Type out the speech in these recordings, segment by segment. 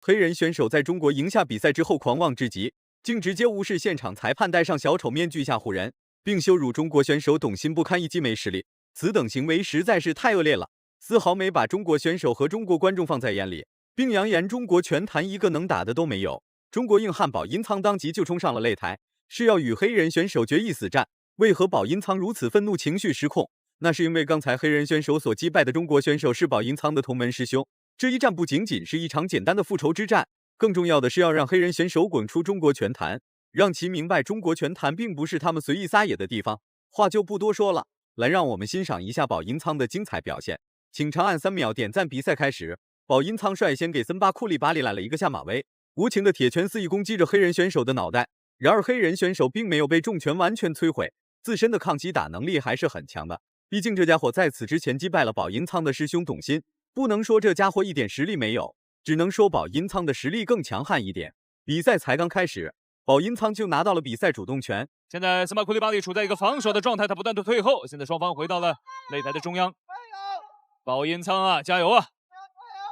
黑人选手在中国赢下比赛之后狂妄至极，竟直接无视现场裁判戴上小丑面具吓唬人，并羞辱中国选手董鑫不堪一击没实力。此等行为实在是太恶劣了，丝毫没把中国选手和中国观众放在眼里，并扬言中国拳坛一个能打的都没有。中国硬汉保音仓当即就冲上了擂台，是要与黑人选手决一死战。为何保音仓如此愤怒，情绪失控？那是因为刚才黑人选手所击败的中国选手是保音仓的同门师兄。这一战不仅仅是一场简单的复仇之战，更重要的是要让黑人选手滚出中国拳坛，让其明白中国拳坛并不是他们随意撒野的地方。话就不多说了，来让我们欣赏一下保音仓的精彩表现。请长按3秒点赞。比赛开始，保音仓率先给森巴库利巴里来了一个下马威，无情的铁拳肆意攻击着黑人选手的脑袋。然而黑人选手并没有被重拳完全摧毁，自身的抗击打能力还是很强的。毕竟这家伙在此之前击败了保音仓的师兄董鑫，不能说这家伙一点实力没有，只能说保音仓的实力更强悍一点。比赛才刚开始，保音仓就拿到了比赛主动权。现在森巴库利巴利处在一个防守的状态，他不断的退后。现在双方回到了擂台的中央。保音仓啊，加油啊！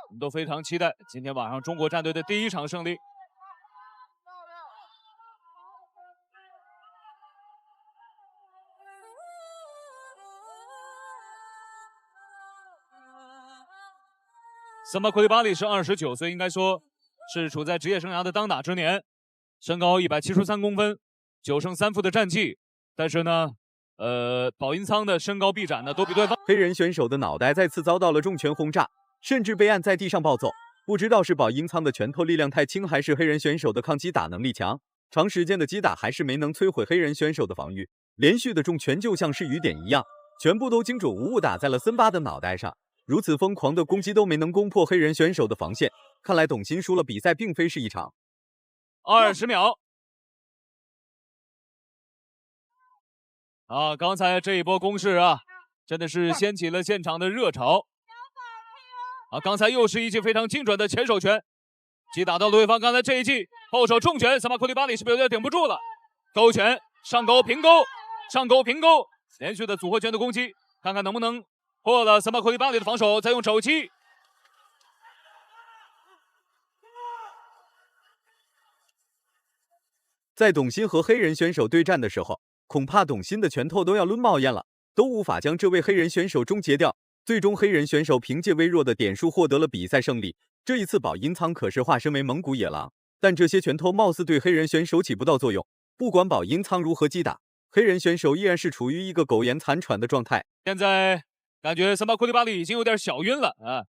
我们都非常期待今天晚上中国战队的第一场胜利。森巴库利巴利是29岁，应该说是处在职业生涯的当打之年，身高173公分，9胜3负的战绩。但是呢，保音仓的身高臂展呢都比对方。黑人选手的脑袋再次遭到了重拳轰炸，甚至被按在地上暴揍。不知道是保音仓的拳头力量太轻，还是黑人选手的抗击打能力强，长时间的击打还是没能摧毁黑人选手的防御。连续的重拳就像是雨点一样，全部都精准无误打在了森巴的脑袋上。如此疯狂的攻击都没能攻破黑人选手的防线，看来董鑫输了比赛并非是一场。20秒。刚才这一波攻势啊，真的是掀起了现场的热潮。刚才又是一记非常精准的前手拳，击打到了对方。刚才这一记后手重拳，森巴库利巴利是不是有点顶不住了？勾拳上勾平勾，上勾平勾，连续的组合拳的攻击，看看能不能破了森巴库利巴利的防守，再用肘击。在董鑫和黑人选手对战的时候，恐怕董鑫的拳头都要抡冒烟了，都无法将这位黑人选手终结掉。最终黑人选手凭借微弱的点数获得了比赛胜利。这一次保音仓可是化身为蒙古野狼，但这些拳头貌似对黑人选手起不到作用。不管保音仓如何击打，黑人选手依然是处于一个苟延残喘的状态。现在感觉森巴库利巴利已经有点小晕了啊，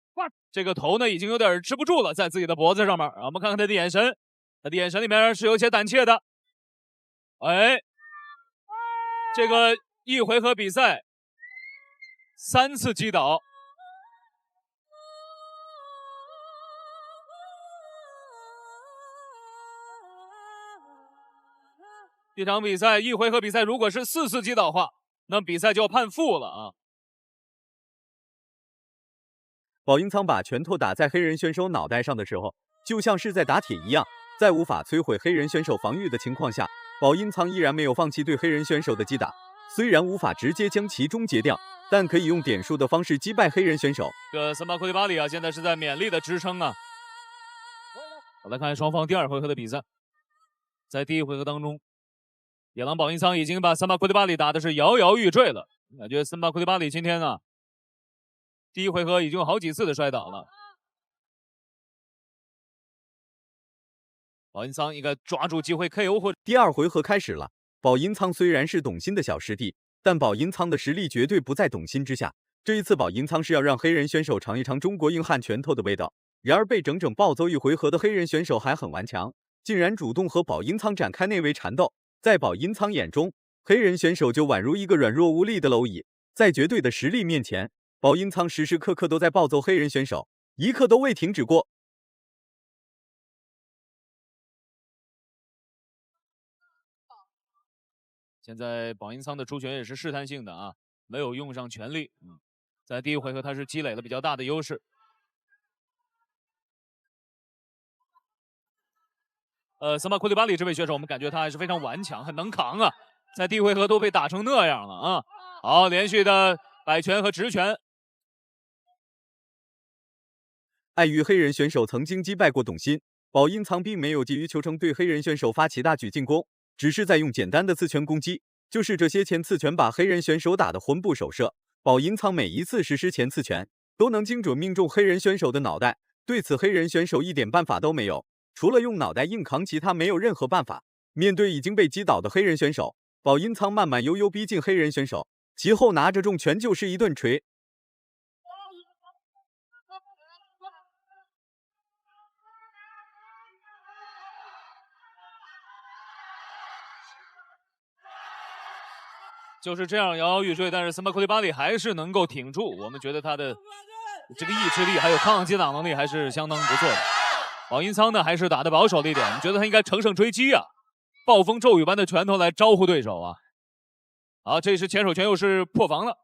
这个头呢已经有点支不住了，在自己的脖子上面。我们看看他的眼神，他的眼神里面是有些胆怯的。这个一回合比赛3次击倒，这场比赛一回合比赛如果是4次击倒的话，那比赛就要判负了啊。保音仓把拳头打在黑人选手脑袋上的时候，就像是在打铁一样，在无法摧毁黑人选手防御的情况下，保音仓依然没有放弃对黑人选手的击打。虽然无法直接将其终结掉，但可以用点数的方式击败黑人选手。森巴库利巴利啊，现在是在勉力的支撑啊。我来看双方第2回合的比赛，在第1回合当中，野狼保音仓已经把森巴库利巴利打的是摇摇欲坠了。感觉森巴库利巴利今天啊，第1回合已经有好几次的摔倒了。保音仓应该抓住机会 KO 或者。第2回合开始了。保音仓虽然是董鑫的小师弟，但保音仓的实力绝对不在董鑫之下。这一次保音仓是要让黑人选手尝一尝中国硬汉拳头的味道。然而被整整暴揍1回合的黑人选手还很顽强，竟然主动和保音仓展开内围缠斗。在保音仓眼中，黑人选手就宛如一个软弱无力的蝼蚁，在绝对的实力面前，保音仓时时刻刻都在暴揍黑人选手，一刻都未停止过。现在保音仓的出拳也是试探性的啊，没有用上全力。在第1回合他是积累了比较大的优势。森巴库利巴利这位选手，我们感觉他还是非常顽强，很能扛啊。在第1回合都被打成那样了啊！好，连续的摆拳和直拳。碍于黑人选手曾经击败过董鑫，保音仓并没有急于求成对黑人选手发起大举进攻，只是在用简单的刺拳攻击，就是这些前刺拳把黑人选手打得魂不守舍。保音仓每一次实施前刺拳，都能精准命中黑人选手的脑袋，对此黑人选手一点办法都没有，除了用脑袋硬扛，其他没有任何办法。面对已经被击倒的黑人选手，保音仓慢慢悠悠逼近黑人选手，其后拿着重拳就是一顿锤。就是这样摇摇欲坠，但是森巴库利巴里还是能够挺住。我们觉得他的这个意志力还有抗击打能力还是相当不错的。保音仓呢还是打得保守了一点，我们觉得他应该乘胜追击啊，暴风骤雨般的拳头来招呼对手啊。好，这是前手拳又是破防了。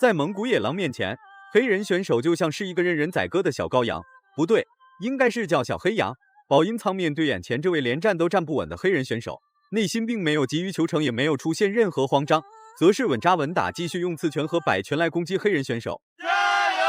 在蒙古野狼面前，黑人选手就像是一个任人宰割的小羔羊，不对，应该是叫小黑羊。保音仓面对眼前这位连站都站不稳的黑人选手，内心并没有急于求成，也没有出现任何慌张，则是稳扎稳打，继续用刺拳和摆拳来攻击黑人选手。加油！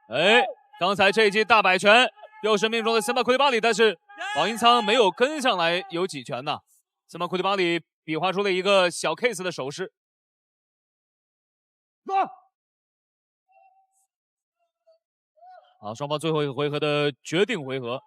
哎，刚才这一记大摆拳又是命中了森巴库利巴里，但是保音仓没有跟上来，有几拳呢？森巴库利巴里比划出了一个小 case 的手势。好，双方最后一个回合的决定回合，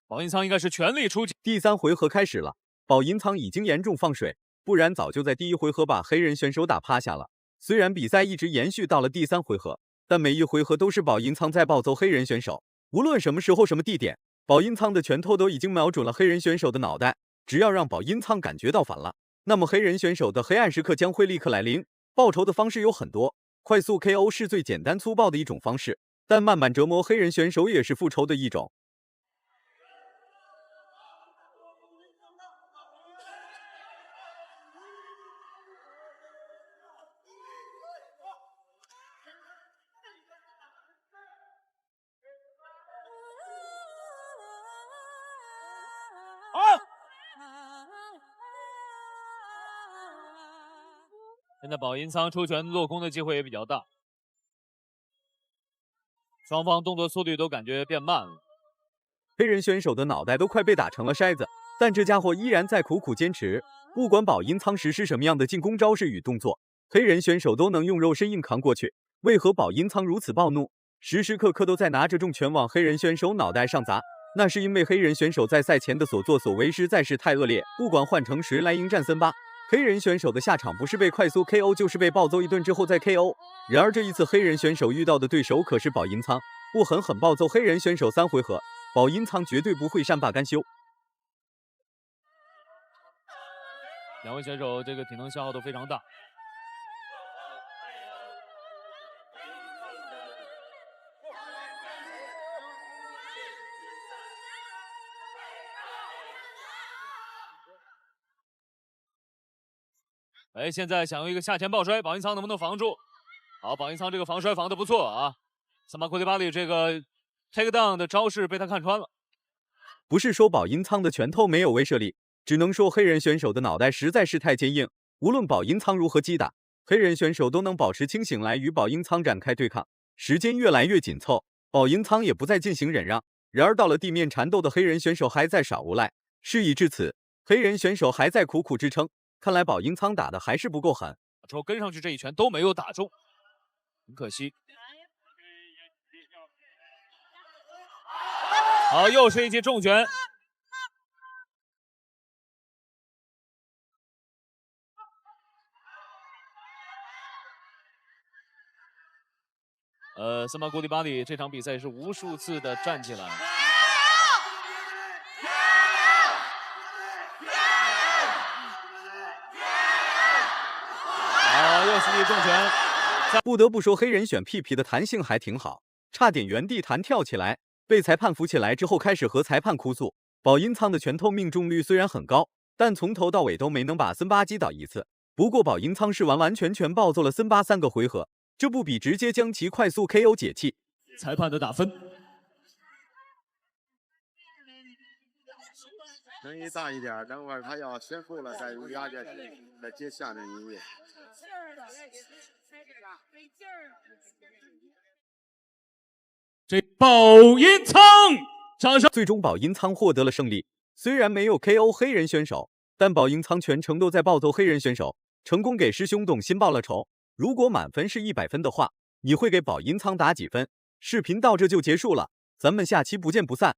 保音仓应该是全力出击。第3回合开始了，保音仓已经严重放水，不然早就在第1回合把黑人选手打趴下了。虽然比赛一直延续到了第3回合，但每一回合都是保音仓在暴揍黑人选手。无论什么时候、什么地点，保音仓的拳头都已经瞄准了黑人选手的脑袋。只要让保音仓感觉到反了，那么黑人选手的黑暗时刻将会立刻来临。报仇的方式有很多，快速 KO 是最简单粗暴的一种方式，但慢慢折磨黑人选手也是复仇的一种。现在保音仓出拳落空的机会也比较大，双方动作速率都感觉变慢了。黑人选手的脑袋都快被打成了筛子，但这家伙依然在苦苦坚持。不管保音仓实施什么样的进攻招式与动作，黑人选手都能用肉身硬扛过去。为何保音仓如此暴怒，时时刻刻都在拿着重拳往黑人选手脑袋上砸？那是因为黑人选手在赛前的所作所为实在是太恶劣。不管换成谁来迎战森巴，黑人选手的下场不是被快速 KO 就是被暴揍一顿之后再 KO。然而这一次黑人选手遇到的对手可是保音仓，不狠狠暴揍黑人选手3回合，保音仓绝对不会善罢甘休。两位选手这个体能消耗都非常大。哎，现在想用一个下前抱摔，保音仓能不能防住？好，保音仓这个防摔防得不错啊。森巴库利巴里这个 take down 的招式被他看穿了。不是说保音仓的拳头没有威慑力，只能说黑人选手的脑袋实在是太坚硬。无论保音仓如何击打，黑人选手都能保持清醒来与保音仓展开对抗。时间越来越紧凑，保音仓也不再进行忍让。然而到了地面缠斗的黑人选手还在耍无赖。事已至此，黑人选手还在苦苦支撑。看来保音仓打的还是不够狠，之后跟上去这一拳都没有打中，很可惜。好，又是一记重拳。森巴库利巴里这场比赛是无数次的站起来。又是一重拳。不得不说，黑人选屁屁的弹性还挺好，差点原地弹跳起来，被裁判扶起来之后开始和裁判哭诉。保音仓的拳头命中率虽然很高，但从头到尾都没能把森巴击倒一次。不过保音仓是完完全全暴揍了森巴3个回合，这不比直接将其快速 KO 解气？裁判的打分。声音大一点，等会儿他要宣布了，再用鸦片来接下面音乐。这宝音仓，掌声！最终宝音仓获得了胜利。虽然没有 KO 黑人选手，但宝音仓全程都在暴揍黑人选手，成功给师兄董鑫报了仇。如果满分是100分的话，你会给宝音仓打几分？视频到这就结束了，咱们下期不见不散。